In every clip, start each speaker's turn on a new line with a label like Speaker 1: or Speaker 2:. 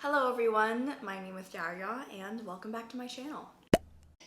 Speaker 1: Hello everyone, my name is Daria and welcome back to my channel.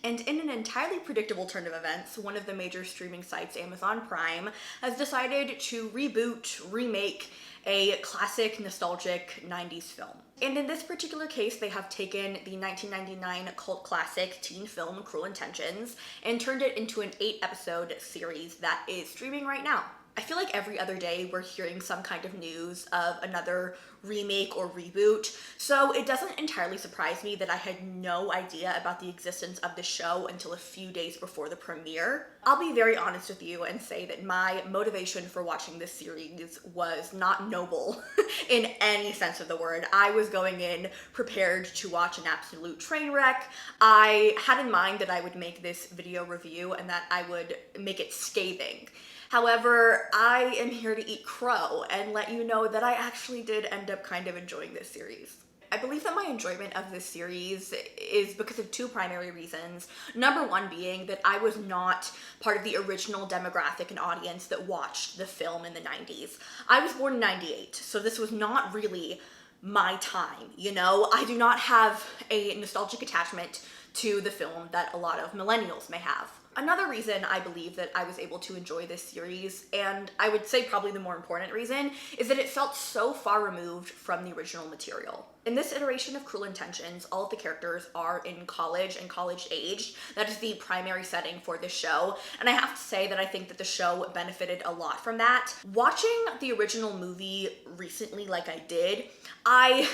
Speaker 1: And in an entirely predictable turn of events, one of the major streaming sites, Amazon Prime, has decided to reboot, remake a classic, nostalgic 90s film. And in this particular case, they have taken the 1999 cult classic teen film Cruel Intentions and turned it into an 8-episode series that is streaming right now. I feel like every other day we're hearing some kind of news of another remake or reboot, so it doesn't entirely surprise me that I had no idea about the existence of the show until a few days before the premiere. I'll be very honest with you and say that my motivation for watching this series was not noble in any sense of the word. I was going in prepared to watch an absolute train wreck. I had in mind that I would make this video review and that I would make it scathing. However, I am here to eat crow and let you know that I actually did end up kind of enjoying this series. I believe that my enjoyment of this series is because of two primary reasons. Number one being that I was not part of the original demographic and audience that watched the film in the 90s. I was born in 98, so this was not really my time, you know? I do not have a nostalgic attachment to the film that a lot of millennials may have. Another reason I believe that I was able to enjoy this series, and I would say probably the more important reason, is that it felt so far removed from the original material. In this iteration of Cruel Intentions, all of the characters are in college and college aged. That is the primary setting for this show, and I have to say that I think that the show benefited a lot from that. Watching the original movie recently like I did, I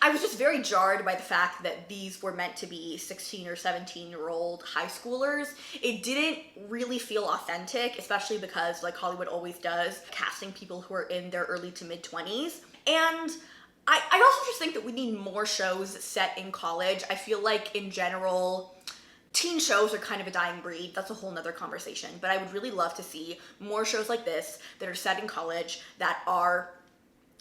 Speaker 1: was just very jarred by the fact that these were meant to be 16 or 17-year-old high schoolers. It didn't really feel authentic, especially because, like Hollywood always does, casting people who are in their early to mid-20s. And I also just think that we need more shows set in college. I feel like, in general, teen shows are kind of a dying breed. That's a whole nother conversation. But I would really love to see more shows like this that are set in college, that are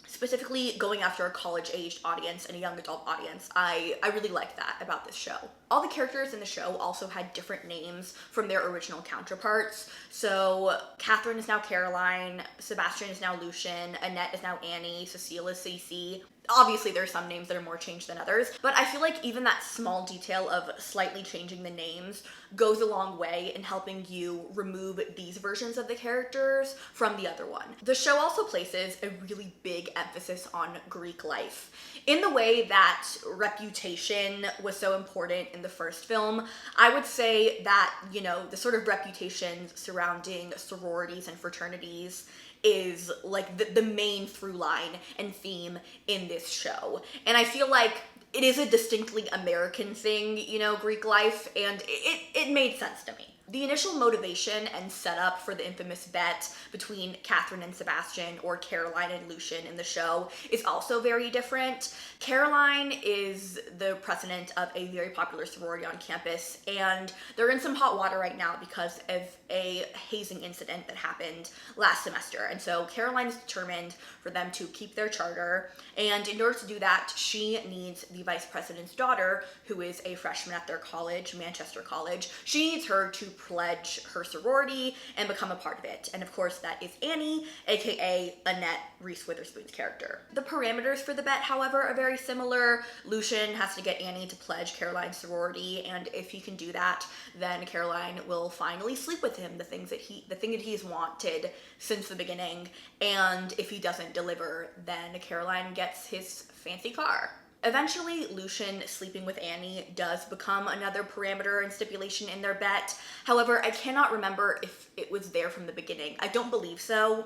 Speaker 1: specifically going after a college-aged audience and a young adult audience. I really like that about this show. All the characters in the show also had different names from their original counterparts. So Catherine is now Caroline, Sebastian is now Lucien, Annette is now Annie, Cecile is Cece. Obviously, there are some names that are more changed than others, but I feel like even that small detail of slightly changing the names goes a long way in helping you remove these versions of the characters from the other one. The show also places a really big emphasis on Greek life. In the way that reputation was so important in the first film, I would say that, you know, the sort of reputation surrounding sororities and fraternities is like the main through line and theme in this show. And I feel like it is a distinctly American thing, you know, Greek life, and it made sense to me. The initial motivation and setup for the infamous bet between Catherine and Sebastian, or Caroline and Lucien in the show, is also very different. Caroline is the president of a very popular sorority on campus, and they're in some hot water right now because of a hazing incident that happened last semester. And so Caroline is determined for them to keep their charter, and in order to do that, she needs the vice president's daughter, who is a freshman at their college, Manchester College. She needs her to pledge her sorority and become a part of it. And of course, that is Annie, aka Annette, Reese Witherspoon's character. The parameters for the bet, however, are very similar. Lucien has to get Annie to pledge Caroline's sorority, and if he can do that, then Caroline will finally sleep with him, the thing that he's wanted since the beginning. And if he doesn't deliver, then Caroline gets his fancy car. Eventually, Lucien sleeping with Annie does become another parameter and stipulation in their bet. However, I cannot remember if it was there from the beginning. I don't believe so,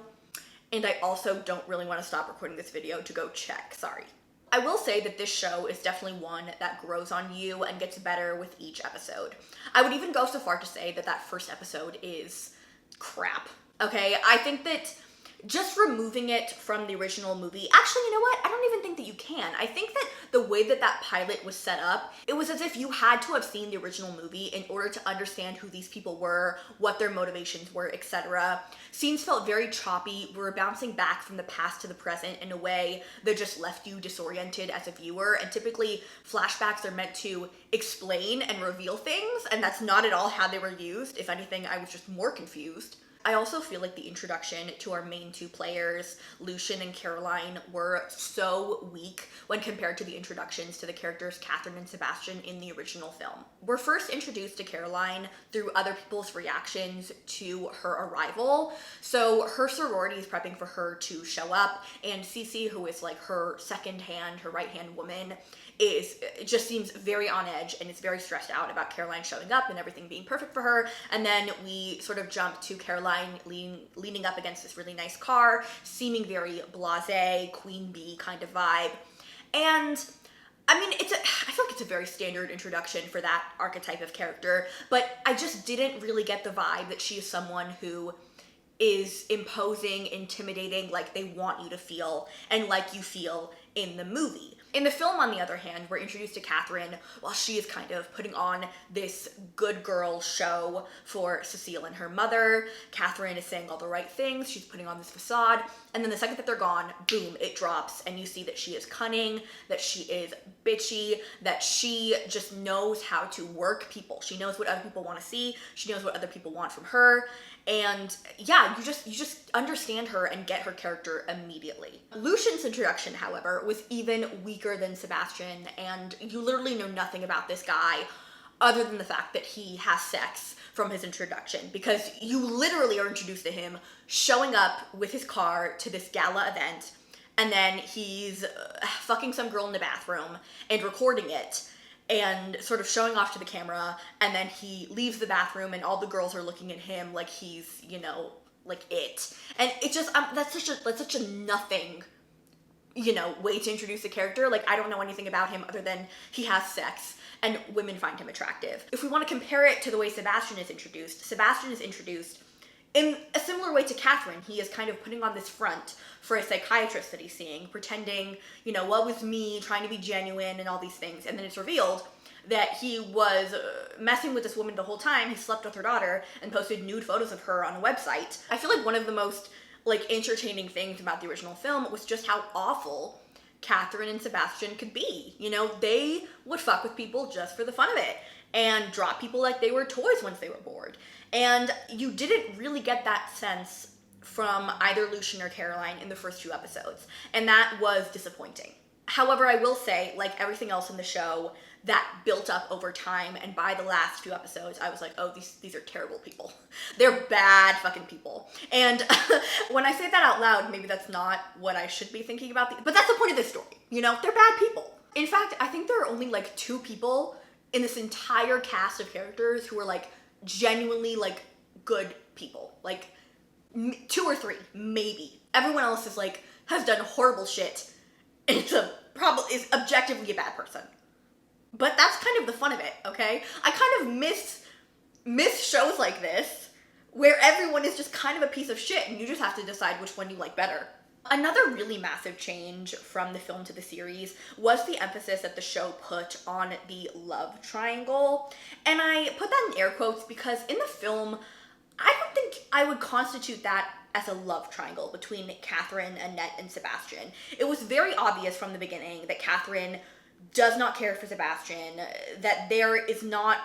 Speaker 1: and I also don't really want to stop recording this video to go check, sorry. I will say that this show is definitely one that grows on you and gets better with each episode. I would even go so far to say that that first episode is crap, okay? I think that just removing it from the original movie, actually, you know what? I don't even think that you can. I think that the way that that pilot was set up, it was as if you had to have seen the original movie in order to understand who these people were, what their motivations were, etc. Scenes felt very choppy. We were bouncing back from the past to the present in a way that just left you disoriented as a viewer. And typically, flashbacks are meant to explain and reveal things, and that's not at all how they were used. If anything, I was just more confused. I also feel like the introduction to our main two players, Lucien and Caroline, were so weak when compared to the introductions to the characters Catherine and Sebastian in the original film. We're first introduced to Caroline through other people's reactions to her arrival. So her sorority is prepping for her to show up, and Cece, who is like her second hand, her right hand woman, it just seems very on edge and is very stressed out about Caroline showing up and everything being perfect for her. And then we sort of jump to Caroline leaning up against this really nice car, seeming very blasé, queen bee kind of vibe. And I mean, I feel like it's a very standard introduction for that archetype of character, but I just didn't really get the vibe that she is someone who is imposing, intimidating, like they want you to feel, and like you feel in the movie. In the film, on the other hand, we're introduced to Catherine while she is kind of putting on this good girl show for Cecile and her mother. Catherine is saying all the right things, she's putting on this facade, and then the second that they're gone, boom, it drops, and you see that she is cunning, that she is bitchy, that she just knows how to work people. She knows what other people want to see, she knows what other people want from her, and yeah, you just understand her and get her character immediately. Lucien's introduction, however, was even weaker than Sebastian, and you literally know nothing about this guy other than the fact that he has sex from his introduction, because you literally are introduced to him showing up with his car to this gala event, and then he's fucking some girl in the bathroom and recording it and sort of showing off to the camera, and then he leaves the bathroom and all the girls are looking at him like he's, you know, like it. And it just, that's such a nothing, you know, way to introduce a character. Like, I don't know anything about him other than he has sex and women find him attractive. If we want to compare it to the way Sebastian is introduced in a similar way to Catherine. He is kind of putting on this front for a psychiatrist that he's seeing, pretending, you know, what was me, trying to be genuine and all these things. And then it's revealed that he was messing with this woman the whole time. He slept with her daughter and posted nude photos of her on a website. I feel like one of the most like entertaining things about the original film was just how awful Catherine and Sebastian could be. You know, they would fuck with people just for the fun of it and drop people like they were toys once they were bored. And you didn't really get that sense from either Lucien or Caroline in the first two episodes, and that was disappointing. However, I will say, like everything else in the show, that built up over time, and by the last few episodes, I was like, oh, these are terrible people. They're bad fucking people. And when I say that out loud, maybe that's not what I should be thinking about, but that's the point of this story, you know? They're bad people. In fact, I think there are only like 2 people in this entire cast of characters who are like genuinely like good people. Like 2 or 3, maybe. Everyone else is like, has done horrible shit, and is objectively a bad person. But that's kind of the fun of it, okay? I kind of miss shows like this where everyone is just kind of a piece of shit and you just have to decide which one you like better. Another really massive change from the film to the series was the emphasis that the show put on the love triangle. And I put that in air quotes because in the film, I don't think I would constitute that as a love triangle between Catherine, Annette, and Sebastian. It was very obvious from the beginning that Catherine does not care for Sebastian, that there is not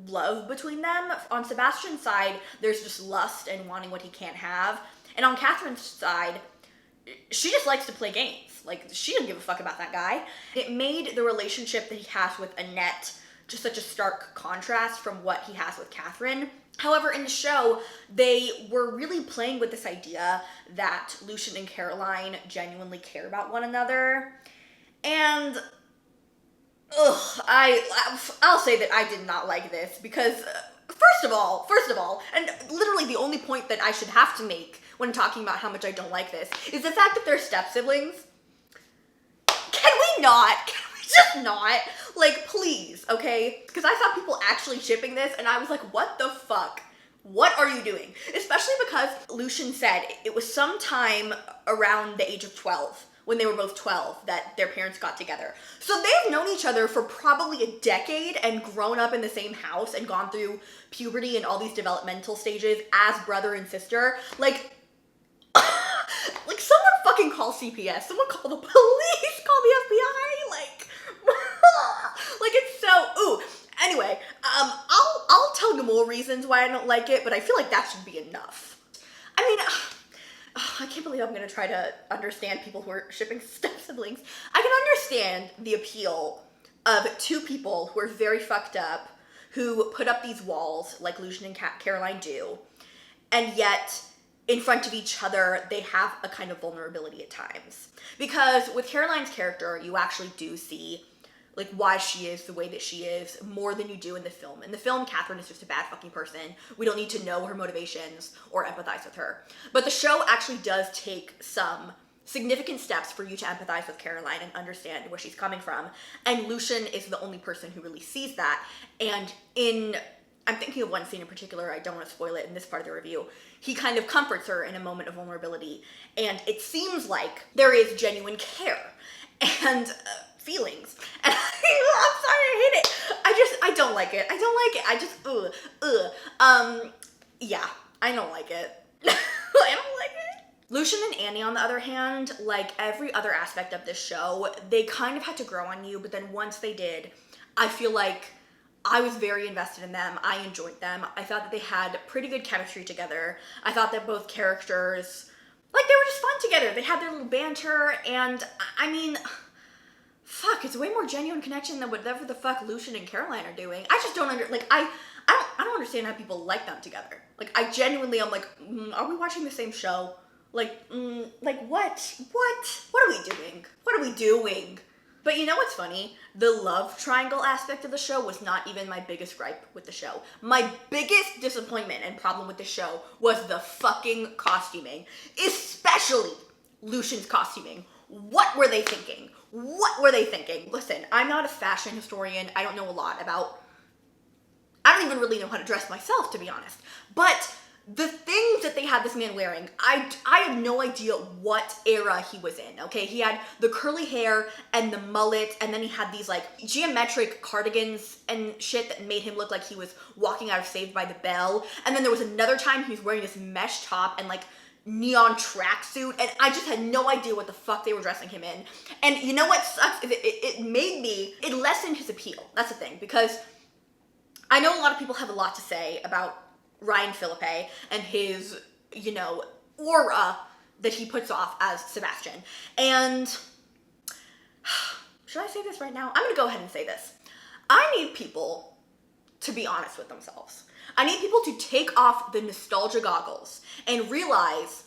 Speaker 1: love between them. On Sebastian's side, there's just lust and wanting what he can't have. And on Catherine's side, she just likes to play games. Like, she doesn't give a fuck about that guy. It made the relationship that he has with Annette just such a stark contrast from what he has with Catherine. However, in the show, they were really playing with this idea that Lucien and Caroline genuinely care about one another. And I'll say that I did not like this because, first of all, and literally the only point that I should have to make when talking about how much I don't like this is the fact that they're step-siblings. Can we just not? Like, please, okay? Because I saw people actually shipping this and I was like, what the fuck? What are you doing? Especially because Lucien said it was sometime around the age of 12, when they were both 12, that their parents got together. So they've known each other for probably a decade and grown up in the same house and gone through puberty and all these developmental stages as brother and sister. Like, like someone fucking call CPS, someone call the police, call the FBI, like, like it's so, ooh. Anyway, I'll tell you more reasons why I don't like it, but I feel like that should be enough. mean, I can't believe I'm gonna try to understand people who are shipping step-siblings. I can understand the appeal of two people who are very fucked up, who put up these walls like Lucien and Caroline do, and yet in front of each other, they have a kind of vulnerability at times. Because with Caroline's character, you actually do see like why she is the way that she is more than you do in the film. In the film, Catherine is just a bad fucking person. We don't need to know her motivations or empathize with her. But the show actually does take some significant steps for you to empathize with Caroline and understand where she's coming from. And Lucien is the only person who really sees that. And I'm thinking of one scene in particular, I don't want to spoil it in this part of the review, he kind of comforts her in a moment of vulnerability. And it seems like there is genuine care and feelings. And I'm sorry, I hate it. I don't like it. Yeah, I don't like it. I don't like it. Lucien and Annie, on the other hand, like every other aspect of this show, they kind of had to grow on you, but then once they did, I feel like I was very invested in them. I enjoyed them. I thought that they had pretty good chemistry together. I thought that both characters, like, they were just fun together. They had their little banter, and I mean, fuck, it's a way more genuine connection than whatever the fuck Lucien and Caroline are doing. I just don't I don't understand how people like them together. Like, I genuinely, I'm like, are we watching the same show? Like what? What are we doing? What are we doing? But you know what's funny? The love triangle aspect of the show was not even my biggest gripe with the show. My biggest disappointment and problem with the show was the fucking costuming. Especially Lucien's costuming. What were they thinking? What were they thinking? Listen, I'm not a fashion historian. I don't know a lot about... I don't even really know how to dress myself, to be honest. But the things that they had this man wearing, I have no idea what era he was in, okay? He had the curly hair and the mullet, and then he had these like geometric cardigans and shit that made him look like he was walking out of Saved by the Bell. And then there was another time he was wearing this mesh top and like neon tracksuit, and I just had no idea what the fuck they were dressing him in. And you know what sucks? It lessened his appeal. That's the thing, because I know a lot of people have a lot to say about Ryan Philippe and his, you know, aura that he puts off as Sebastian. And should I say this right now? I'm gonna go ahead and say this. I need people to be honest with themselves. I need people to take off the nostalgia goggles and realize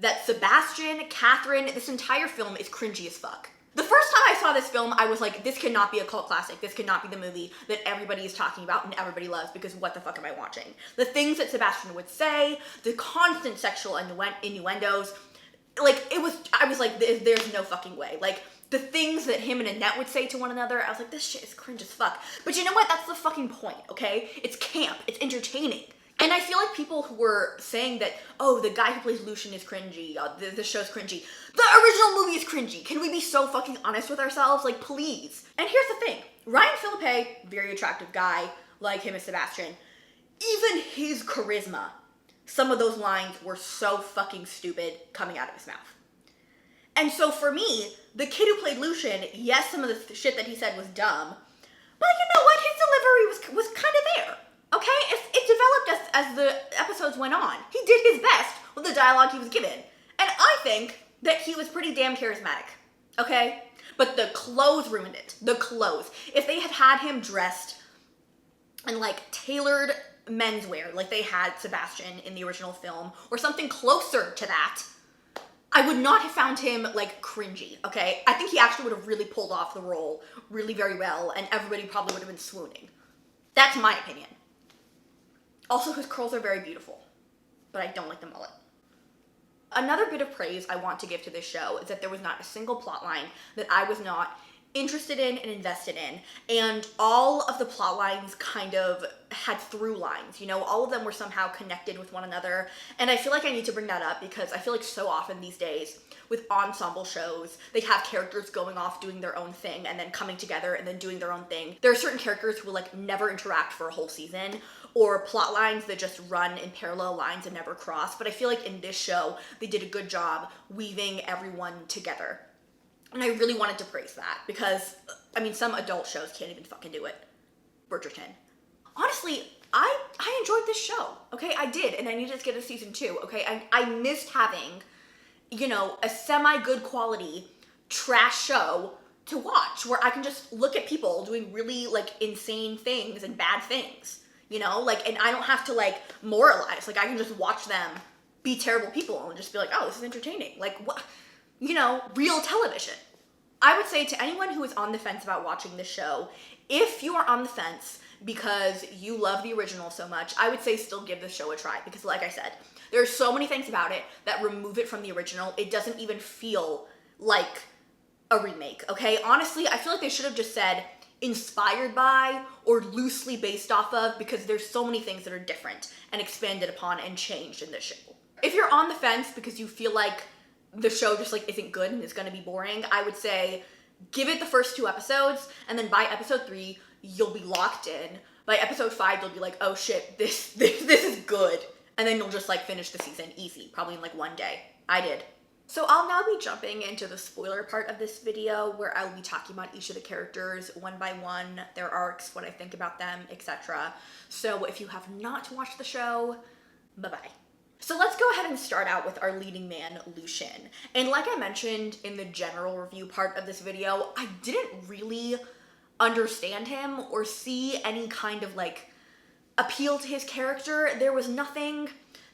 Speaker 1: that Sebastian, Catherine, this entire film is cringy as fuck. The first time I saw this film, I was like, this cannot be a cult classic. This cannot be the movie that everybody is talking about and everybody loves, because what the fuck am I watching? The things that Sebastian would say, the constant sexual innuendos, like, I was like, there's no fucking way. Like, the things that him and Annette would say to one another, I was like, this shit is cringe as fuck. But you know what? That's the fucking point, okay? It's camp. It's entertaining. And I feel like people who were saying that, oh, the guy who plays Lucien is cringy, the show's cringy. The original movie is cringy. Can we be so fucking honest with ourselves? Like, please. And here's the thing. Ryan Philippe, very attractive guy, like him as Sebastian. Even his charisma, some of those lines were so fucking stupid coming out of his mouth. And so for me, the kid who played Lucien, yes, some of the shit that he said was dumb, but you know what? His delivery was kind of there. Okay, it developed as the episodes went on. He did his best with the dialogue he was given. And I think that he was pretty damn charismatic, okay? But the clothes ruined it. The clothes. If they had had him dressed in like tailored menswear like they had Sebastian in the original film, or something closer to that, I would not have found him like cringy, okay? I think he actually would have really pulled off the role really very well, and everybody probably would have been swooning. That's my opinion. Also, his curls are very beautiful, but I don't like the mullet. Another bit of praise I want to give to this show is that there was not a single plot line that I was not interested in and invested in, and all of the plot lines kind of had through lines, you know, all of them were somehow connected with one another. And I feel like I need to bring that up because I feel like so often these days with ensemble shows, they have characters going off doing their own thing and then coming together and then doing their own thing. There are certain characters who will like never interact for a whole season, or plot lines that just run in parallel lines and never cross. But I feel like in this show, they did a good job weaving everyone together. And I really wanted to praise that because, I mean, some adult shows can't even fucking do it. Bridgerton. Honestly, I enjoyed this show, okay? I did, and I needed to get a season 2, okay? I missed having, you know, a semi-good quality trash show to watch where I can just look at people doing really, like, insane things and bad things, you know? Like, and I don't have to, like, moralize. Like, I can just watch them be terrible people and just be like, oh, this is entertaining. Like, what? You know, real television. I would say to anyone who is on the fence about watching this show, if you are on the fence because you love the original so much, I would say still give this show a try, because like I said, there are so many things about it that remove it from the original. It doesn't even feel like a remake, okay? Honestly, I feel like they should have just said inspired by or loosely based off of, because there's so many things that are different and expanded upon and changed in this show. If you're on the fence because you feel like the show just like isn't good and is gonna be boring, I would say give it the first 2 episodes, and then by episode 3, you'll be locked in. By episode 5, you'll be like, oh shit, this is good. And then you'll just like finish the season easy, probably in like 1 day. I did. So I'll now be jumping into the spoiler part of this video where I'll be talking about each of the characters one by one, their arcs, what I think about them, etc. So if you have not watched the show, bye-bye. So let's go ahead and start out with our leading man, Lucien. And like I mentioned in the general review part of this video, I didn't really understand him or see any kind of like appeal to his character. There was nothing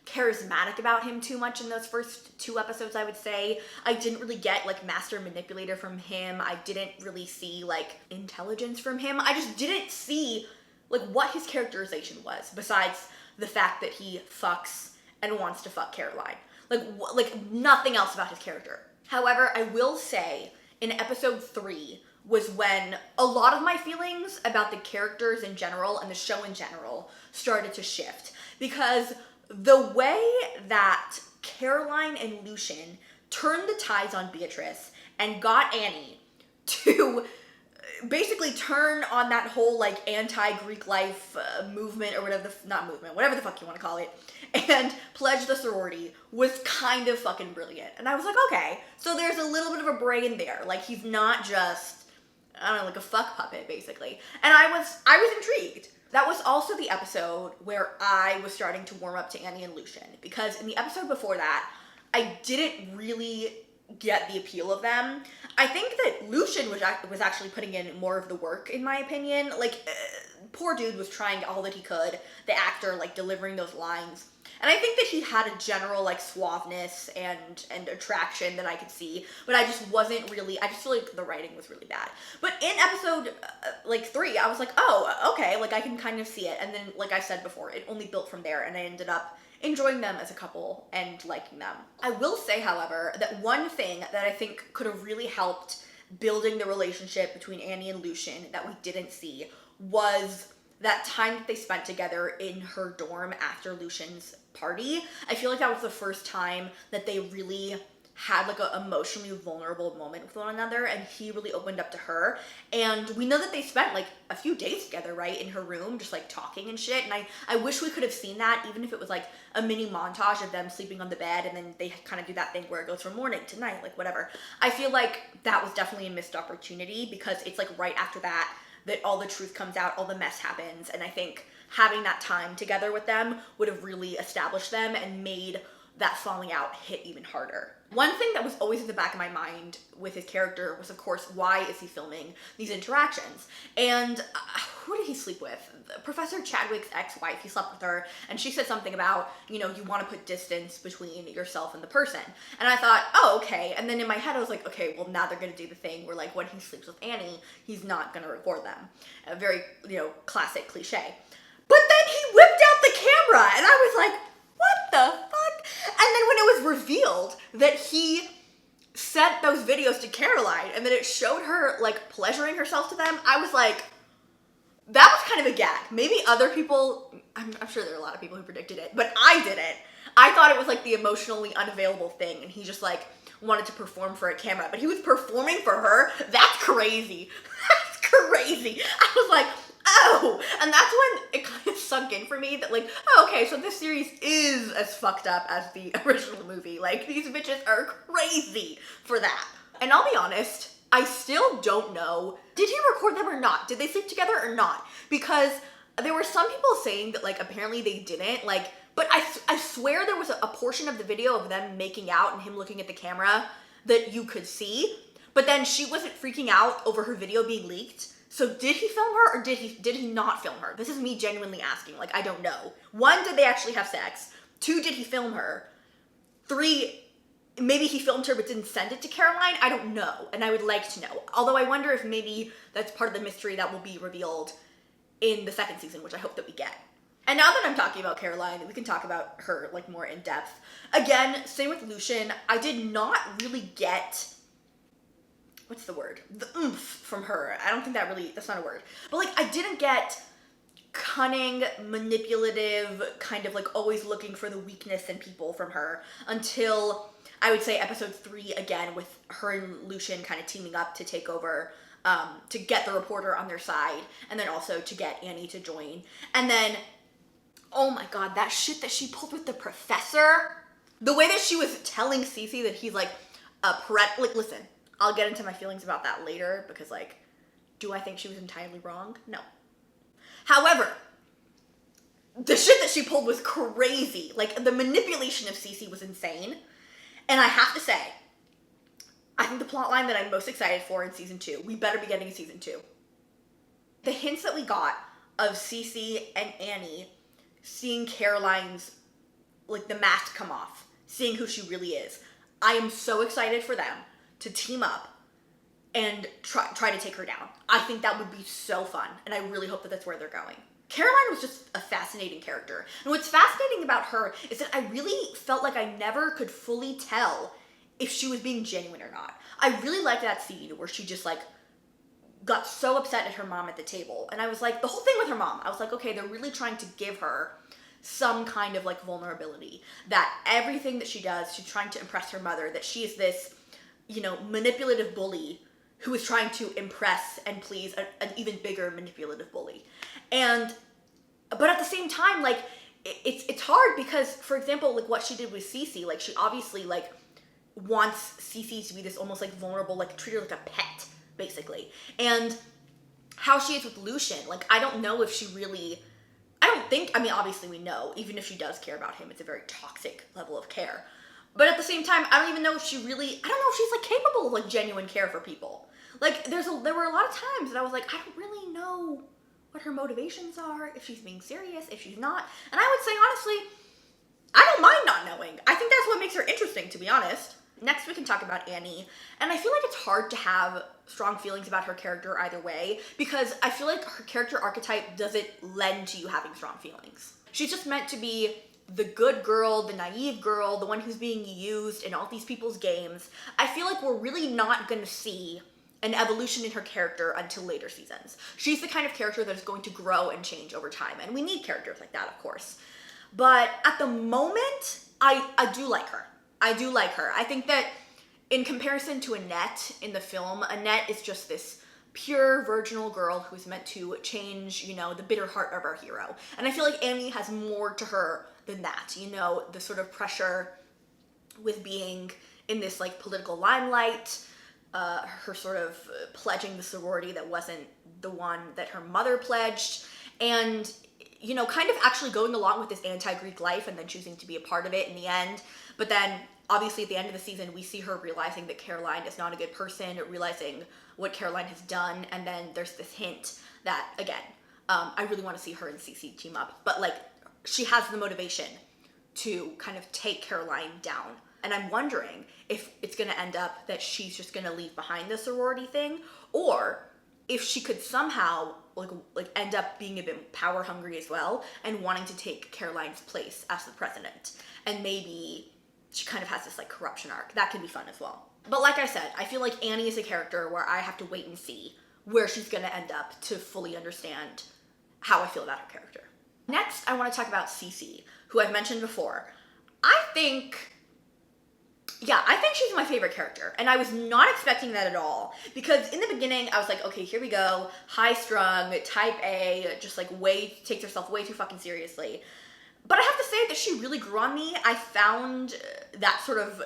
Speaker 1: charismatic about him too much in those first 2 episodes, I would say. I didn't really get like master manipulator from him. I didn't really see like intelligence from him. I just didn't see like what his characterization was, besides the fact that he fucks and wants to fuck Caroline. Like nothing else about his character. However, I will say in episode 3 was when a lot of my feelings about the characters in general and the show in general started to shift, because the way that Caroline and Lucien turned the tides on Beatrice and got Annie to basically turn on that whole like anti-Greek life movement, or whatever whatever the fuck you want to call it, and pledge the sorority, was kind of fucking brilliant. And I was like, okay, so there's a little bit of a brain there. Like, he's not just, I don't know, like a fuck puppet, basically. And I was intrigued. That was also the episode where I was starting to warm up to Annie and Lucien, because in the episode before that, I didn't really get the appeal of them. I think that Lucien was actually putting in more of the work, in my opinion. Like, poor dude was trying all that he could, the actor, like, delivering those lines. And I think that he had a general, like, suaveness and attraction that I could see, but I just wasn't really, I just feel like the writing was really bad. But in episode, 3, I was like, oh, okay, like, I can kind of see it. And then, like I said before, it only built from there, and I ended up enjoying them as a couple and liking them. I will say, however, that one thing that I think could have really helped building the relationship between Annie and Lucien that we didn't see was that time that they spent together in her dorm after Lucien's party. I feel like that was the first time that they really had like an emotionally vulnerable moment with one another, and he really opened up to her. And we know that they spent like a few days together, right, in her room, just like talking and shit. And I wish we could have seen that, even if it was like a mini montage of them sleeping on the bed, and then they kind of do that thing where it goes from morning to night, like whatever. I feel like that was definitely a missed opportunity, because it's like right after that all the truth comes out, all the mess happens. And I think having that time together with them would have really established them and made that falling out hit even harder. One thing that was always in the back of my mind with his character was, of course, why is he filming these interactions? And who did he sleep with? Professor Chadwick's ex-wife, he slept with her, and she said something about, you know, you want to put distance between yourself and the person. And I thought, oh, okay. And then in my head, I was like, okay, well, now they're going to do the thing where, like, when he sleeps with Annie, he's not going to record them. A very, you know, classic cliche. But then he whipped out the camera, and I was like, what the fuck? And then when it was revealed that he sent those videos to Caroline and then it showed her like pleasuring herself to them, I was like, that was kind of a gag. Maybe other people, I'm sure there are a lot of people who predicted it, but I didn't. I thought it was like the emotionally unavailable thing, and he just like wanted to perform for a camera, but he was performing for her? That's crazy. That's crazy. I was like, oh, and that's when it kind of sunk in for me that like, oh, okay, so this series is as fucked up as the original movie. Like, these bitches are crazy for that. And I'll be honest, I still don't know, did he record them or not? Did they sleep together or not? Because There were some people saying that, like, apparently they didn't, like, but I swear there was a portion of the video of them making out and him looking at the camera that you could see, but then she wasn't freaking out over her video being leaked. So did he film her or did he not film her? This is me genuinely asking, like, I don't know. 1, did they actually have sex? 2, did he film her? 3, maybe he filmed her but didn't send it to Caroline? I don't know, and I would like to know. Although I wonder if maybe that's part of the mystery that will be revealed in the 2nd season, which I hope that we get. And now that I'm talking about Caroline, we can talk about her, like, more in depth. Again, same with Lucien. I did not really get, what's the word? The oomph from her. I don't think that's not a word. But, like, I didn't get cunning, manipulative, kind of, like, always looking for the weakness in people from her until, I would say, episode 3, again, with her and Lucien kind of teaming up to take over, to get the reporter on their side, and then also to get Annie to join. And then, oh my god, that shit that she pulled with the professor, the way that she was telling Cece that he's, like, like, listen, I'll get into my feelings about that later, because, like, do I think she was entirely wrong? No. However, the shit that she pulled was crazy. Like, the manipulation of Cece was insane. And I have to say, I think the plot line that I'm most excited for in season 2, we better be getting a season 2. The hints that we got of Cece and Annie seeing Caroline's, like, the mask come off, seeing who she really is. I am so excited for them to team up and try to take her down. I think that would be so fun, and I really hope that that's where they're going. Caroline was just a fascinating character. And what's fascinating about her is that I really felt like I never could fully tell if she was being genuine or not. I really liked that scene where she just, like, got so upset at her mom at the table. And I was like, the whole thing with her mom, I was like, okay, they're really trying to give her some kind of, like, vulnerability. That everything that she does, she's trying to impress her mother, that she is this, you know, manipulative bully who is trying to impress and please an even bigger manipulative bully. But at the same time, like, it's hard because, for example, like, what she did with Cece, like, she obviously, like, wants Cece to be this almost, like, vulnerable, like, treat her like a pet, basically. And how she is with Lucien, like, I don't know if she really, I mean, obviously we know, even if she does care about him, it's a very toxic level of care. But at the same time, I don't even know if she really, I don't know if she's, like, capable of, like, genuine care for people. Like, there were a lot of times that I was like, I don't really know what her motivations are, if she's being serious, if she's not. And I would say, honestly, I don't mind not knowing. I think that's what makes her interesting, to be honest. Next, we can talk about Annie. And I feel like it's hard to have strong feelings about her character either way, because I feel like her character archetype doesn't lend to you having strong feelings. She's just meant to be the good girl, the naive girl, the one who's being used in all these people's games. I feel like we're really not going to see an evolution in her character until later seasons. She's the kind of character that is going to grow and change over time, and we need characters like that, of course. But at the moment, I do like her. I do like her. I think that in comparison to Annette in the film, Annette is just this pure, virginal girl who's meant to change, you know, the bitter heart of our hero. And I feel like Annie has more to her than that, you know, the sort of pressure with being in this, like, political limelight, her sort of pledging the sorority that wasn't the one that her mother pledged, and, you know, kind of actually going along with this anti-Greek life and then choosing to be a part of it in the end. But then, obviously, at the end of the season, we see her realizing that Caroline is not a good person, realizing what Caroline has done, and then there's this hint that, again, I really want to see her and Cece team up, but, like, she has the motivation to kind of take Caroline down. And I'm wondering if it's going to end up that she's just going to leave behind the sorority thing, or if she could somehow like end up being a bit power hungry as well and wanting to take Caroline's place as the president. And maybe she kind of has this, like, corruption arc. That could be fun as well. But like I said, I feel like Annie is a character where I have to wait and see where she's going to end up to fully understand how I feel about her character. Next, I want to talk about Cece, who I've mentioned before. I think she's my favorite character, and I was not expecting that at all, because in the beginning, I was like, okay, here we go, high-strung, type A, just, like, takes herself way too fucking seriously. But I have to say that she really grew on me. I found that sort of,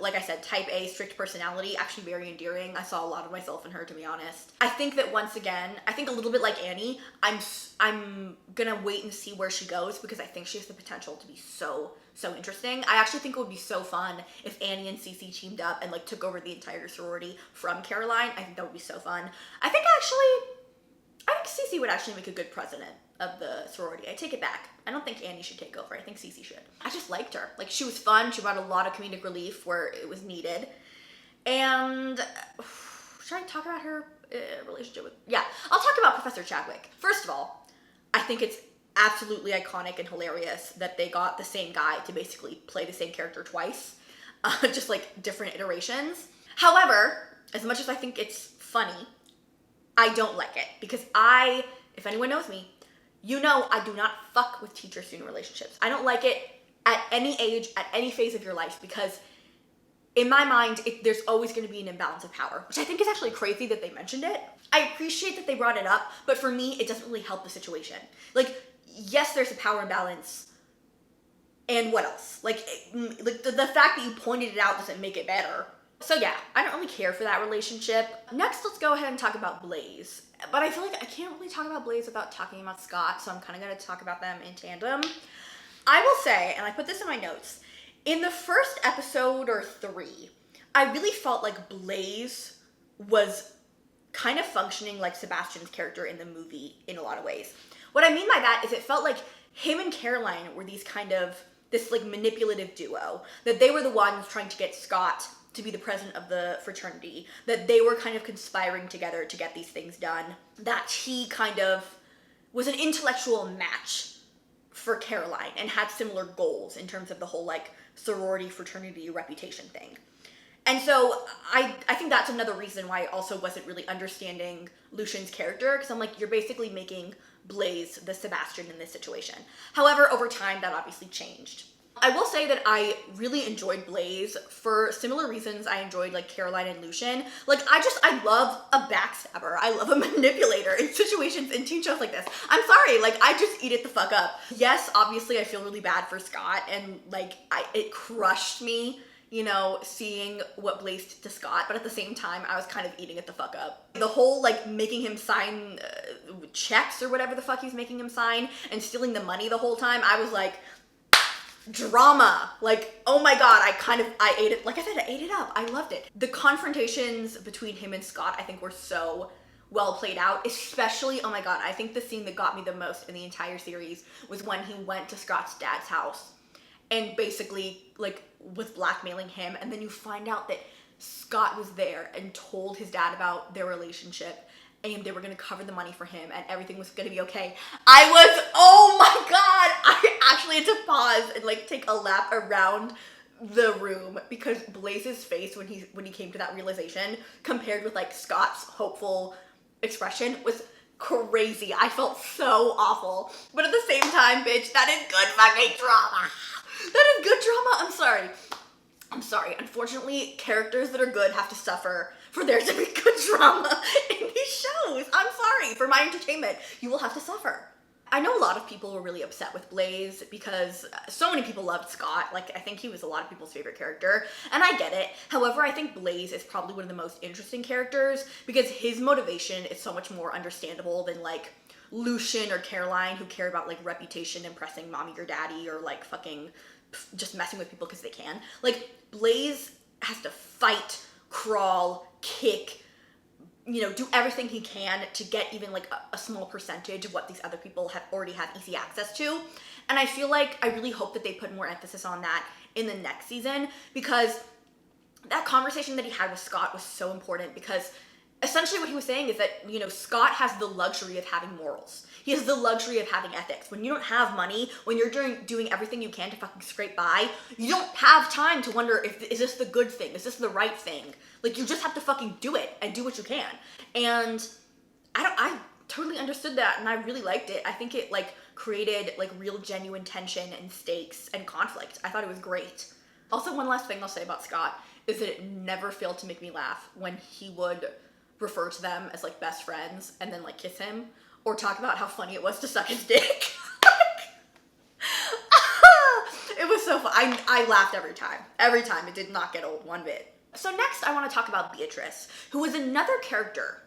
Speaker 1: like I said, type A strict personality actually very endearing. I saw a lot of myself in her, to be honest. I think that once again, I think a little bit like Annie, I'm gonna wait and see where she goes because I think she has the potential to be so interesting. I actually think it would be so fun if Annie and Cece teamed up and like took over the entire sorority from Caroline. I think that would be so fun. I think Cece would actually make a good president of the sorority. I take it back. I don't think Annie should take over. I think Cece should. I just liked her. Like, she was fun. She brought a lot of comedic relief where it was needed. And should I talk about her relationship with... Yeah, I'll talk about Professor Chadwick. First of all, I think it's absolutely iconic and hilarious that they got the same guy to basically play the same character twice. Just like different iterations. However, as much as I think it's funny, I don't like it because if anyone knows me, I do not fuck with teacher-student relationships. I don't like it at any age, at any phase of your life, because in my mind, there's always going to be an imbalance of power, which I think is actually crazy that they mentioned it. I appreciate that they brought it up, but for me, it doesn't really help the situation. Like, yes, there's a power imbalance, and what else? Like the fact that you pointed it out doesn't make it better. So yeah, I don't really care for that relationship. Next, let's go ahead and talk about Blaise. But I feel like I can't really talk about Blaise without talking about Scott, so I'm kind of going to talk about them in tandem. I will say, and I put this in my notes, in the first episode or 3, I really felt like Blaise was kind of functioning like Sebastian's character in the movie in a lot of ways. What I mean by that is it felt like him and Caroline were this like manipulative duo, that they were the ones trying to get Scott to be the president of the fraternity, that they were kind of conspiring together to get these things done, that he kind of was an intellectual match for Caroline and had similar goals in terms of the whole like sorority fraternity reputation thing. And so I think that's another reason why I also wasn't really understanding Lucien's character, because I'm like, you're basically making Blaise the Sebastian in this situation. However, over time that obviously changed. I will say that I really enjoyed Blaise for similar reasons I enjoyed like Caroline and Lucien. Like I love a backstabber. I love a manipulator in situations in teen shows like this. I'm sorry, like I just eat it the fuck up. Yes, obviously I feel really bad for Scott and like it crushed me, seeing what Blaise did to Scott, but at the same time I was kind of eating it the fuck up. The whole like making him sign checks or whatever the fuck he's making him sign and stealing the money the whole time, I was like, drama. Like, oh my god, I ate it. Like I said, I ate it up. I loved it. The confrontations between him and Scott, I think, were so well played out, especially, oh my god, I think the scene that got me the most in the entire series was when he went to Scott's dad's house and basically, like, was blackmailing him, and then you find out that Scott was there and told his dad about their relationship, and they were gonna cover the money for him, and everything was gonna be okay. Oh my god! I actually had to pause and like take a lap around the room because Blaise's face when he came to that realization compared with like Scott's hopeful expression was crazy. I felt so awful. But at the same time, bitch, that is good fucking drama. That is good drama. I'm sorry. Unfortunately, characters that are good have to suffer for there to be good drama in these shows. I'm sorry. For my entertainment, you will have to suffer. I know a lot of people were really upset with Blaise because so many people loved Scott. Like, I think he was a lot of people's favorite character, and I get it. However, I think Blaise is probably one of the most interesting characters because his motivation is so much more understandable than, like, Lucien or Caroline, who care about, like, reputation, impressing mommy or daddy, or, like, fucking just messing with people because they can. Like, Blaise has to fight, crawl, kick, do everything he can to get even like a small percentage of what these other people already have easy access to. And I feel like I really hope that they put more emphasis on that in the next season, because that conversation that he had with Scott was so important, because essentially what he was saying is that, Scott has the luxury of having morals. He has the luxury of having ethics. When you don't have money, when you're doing everything you can to fucking scrape by, you don't have time to wonder is this the good thing? Is this the right thing? Like, you just have to fucking do it and do what you can. And I totally understood that, and I really liked it. I think it, like, created, like, real genuine tension and stakes and conflict. I thought it was great. Also, one last thing I'll say about Scott is that it never failed to make me laugh when he would refer to them as, like, best friends and then, like, kiss him, or talk about how funny it was to suck his dick. I laughed every time. Every time. It did not get old one bit. So next I want to talk about Beatrice, who was another character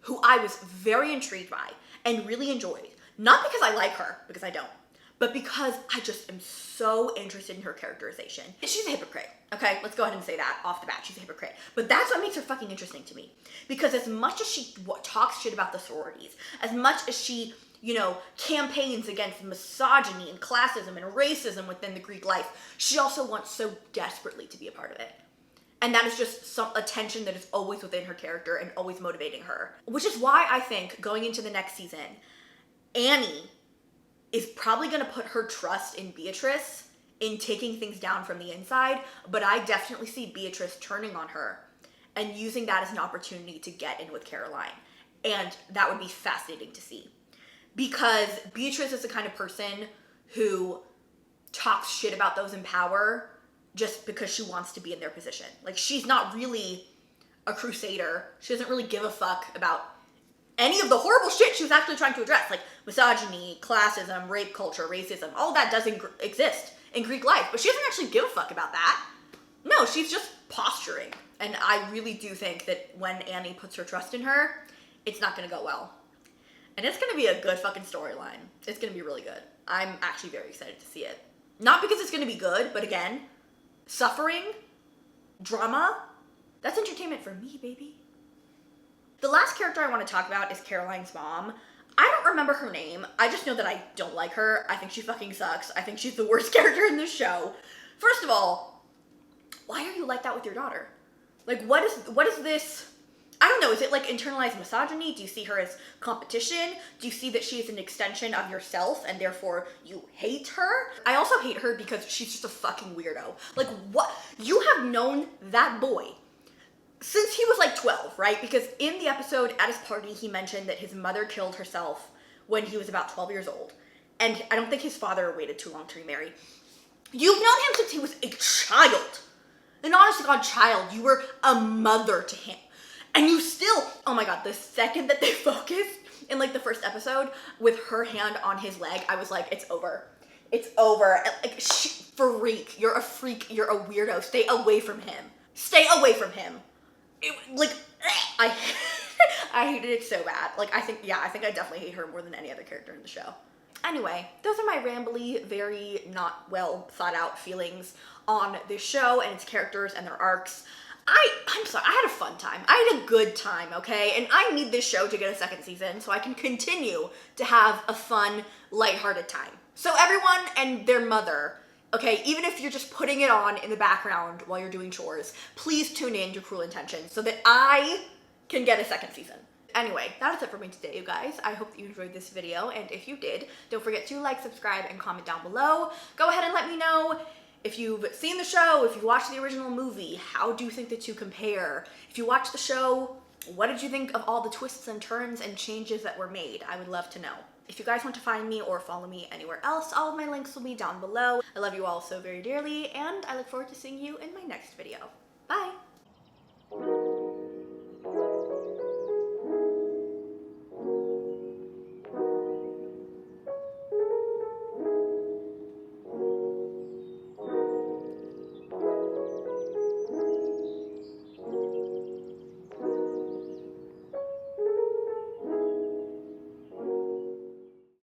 Speaker 1: who I was very intrigued by and really enjoyed. Not because I like her, because I don't, but because I just am so interested in her characterization. She's a hypocrite, okay? Let's go ahead and say that off the bat. She's a hypocrite. But that's what makes her fucking interesting to me. Because as much as she talks shit about the sororities, as much as she, you know, campaigns against misogyny and classism and racism within the Greek life, she also wants so desperately to be a part of it. And that is just a tension that is always within her character and always motivating her. Which is why I think going into the next season, Annie is probably gonna put her trust in Beatrice in taking things down from the inside, but I definitely see Beatrice turning on her and using that as an opportunity to get in with Caroline. And that would be fascinating to see. Because Beatrice is the kind of person who talks shit about those in power just because she wants to be in their position. Like, she's not really a crusader. She doesn't really give a fuck about any of the horrible shit she was actually trying to address, like misogyny, classism, rape culture, racism. All that doesn't exist in Greek life, but she doesn't actually give a fuck about that. No, she's just posturing. And I really do think that when Annie puts her trust in her, it's not gonna go well. And it's gonna be a good fucking storyline. It's gonna be really good. I'm actually very excited to see it. Not because it's gonna be good, but again, suffering, drama, that's entertainment for me, baby. The last character I want to talk about is Caroline's mom. I don't remember her name. I just know that I don't like her. I think she fucking sucks. I think she's the worst character in this show. First of all, why are you like that with your daughter? Like, what is this? I don't know. Is it like internalized misogyny? Do you see her as competition? Do you see that she is an extension of yourself and therefore you hate her? I also hate her because she's just a fucking weirdo. Like, what? You have known that boy since he was like 12, right? Because in the episode at his party, he mentioned that his mother killed herself when he was about 12 years old. And I don't think his father waited too long to remarry. You've known him since he was a child. An honest to God child. You were a mother to him. And you still, oh my God, the second that they focused in like the first episode with her hand on his leg, I was like, it's over. It's over. Like, freak. You're a freak. You're a weirdo. Stay away from him. Stay away from him. I hated it so bad. Like, I think I definitely hate her more than any other character in the show. Anyway, those are my rambly, very not well thought out feelings on this show and its characters and their arcs. I'm sorry, I had a fun time. I had a good time, okay? And I need this show to get a second season so I can continue to have a fun, lighthearted time. So everyone and their mother, okay, even if you're just putting it on in the background while you're doing chores, please tune in to Cruel Intentions so that I can get a second season. Anyway, that is it for me today, you guys. I hope that you enjoyed this video, and if you did, don't forget to like, subscribe, and comment down below. Go ahead and let me know if you've seen the show, if you watched the original movie, how do you think the two compare? If you watched the show, what did you think of all the twists and turns and changes that were made? I would love to know. If you guys want to find me or follow me anywhere else, all of my links will be down below. I love you all so very dearly, and I look forward to seeing you in my next video. Bye!